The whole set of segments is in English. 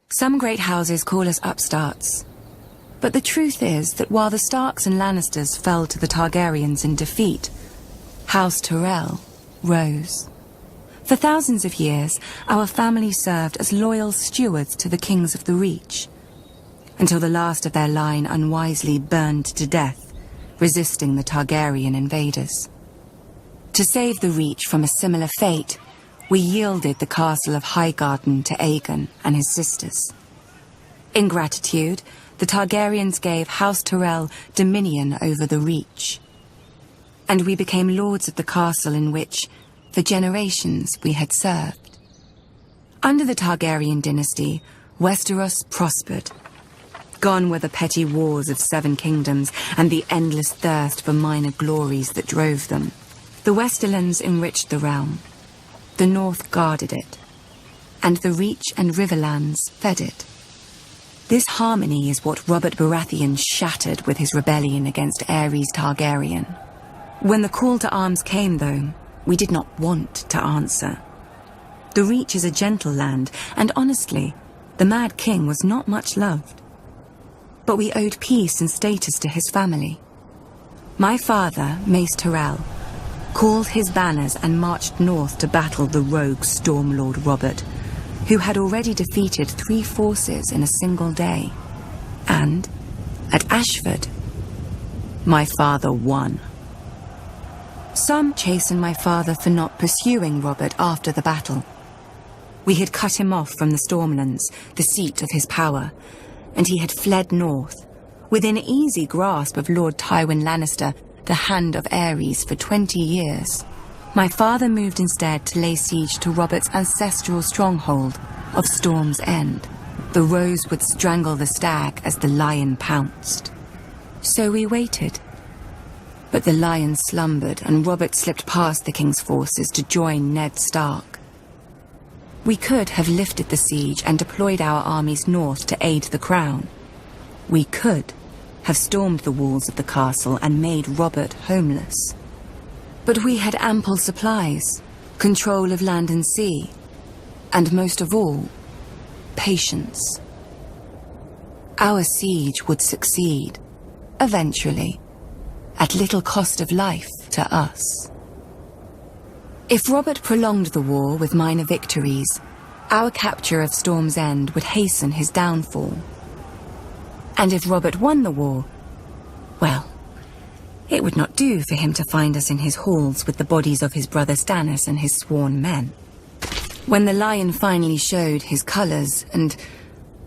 Some great houses call us upstarts. But the truth is that while the Starks and Lannisters fell to the Targaryens in defeat, House Tyrell rose. For thousands of years, our family served as loyal stewards to the kings of the Reach, until the last of their line unwisely burned to death, resisting the Targaryen invaders. To save the Reach from a similar fate, we yielded the castle of Highgarden to Aegon and his sisters. In gratitude, the Targaryens gave House Tyrell dominion over the Reach, and we became lords of the castle in which, for generations, we had served. Under the Targaryen dynasty, Westeros prospered. Gone were the petty wars of 7 kingdoms and the endless thirst for minor glories that drove them. The Westerlands enriched the realm. The North guarded it, and the Reach and Riverlands fed it. This harmony is what Robert Baratheon shattered with his rebellion against Aerys Targaryen. When the call to arms came, though, we did not want to answer. The Reach is a gentle land, and honestly, the Mad King was not much loved. But we owed peace and status to his family. My father, Mace Tyrell, called his banners and marched north to battle the rogue Stormlord Robert, who had already defeated 3 forces in a single day. And, at Ashford, my father won. Some chastened my father for not pursuing Robert after the battle. We had cut him off from the Stormlands, the seat of his power, and he had fled north, within easy grasp of Lord Tywin Lannister, the Hand of Aerys, for 20 years. My father moved instead to lay siege to Robert's ancestral stronghold of Storm's End. The rose would strangle the stag as the lion pounced. So we waited. But the lion slumbered, and Robert slipped past the king's forces to join Ned Stark. We could have lifted the siege and deployed our armies north to aid the crown. We could have stormed the walls of the castle and made Robert homeless. But we had ample supplies, control of land and sea, and most of all, patience. Our siege would succeed, eventually, at little cost of life to us. If Robert prolonged the war with minor victories, our capture of Storm's End would hasten his downfall. And if Robert won the war, well, it would not do for him to find us in his halls with the bodies of his brother Stannis and his sworn men. When the lion finally showed his colors and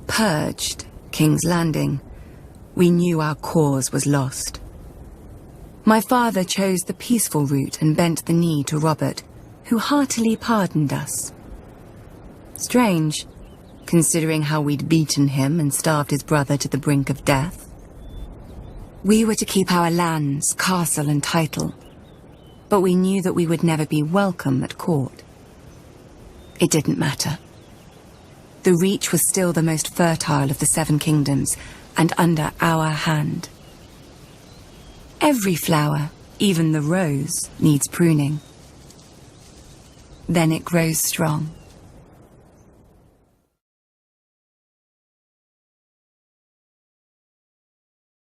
purged King's Landing, we knew our cause was lost. My father chose the peaceful route and bent the knee to Robert, who heartily pardoned us. Strange, considering how we'd beaten him and starved his brother to the brink of death. We were to keep our lands, castle and title, but we knew that we would never be welcome at court. It didn't matter. The Reach was still the most fertile of the 7 kingdoms, and under our hand. Every flower, even the rose, needs pruning. Then it grows strong.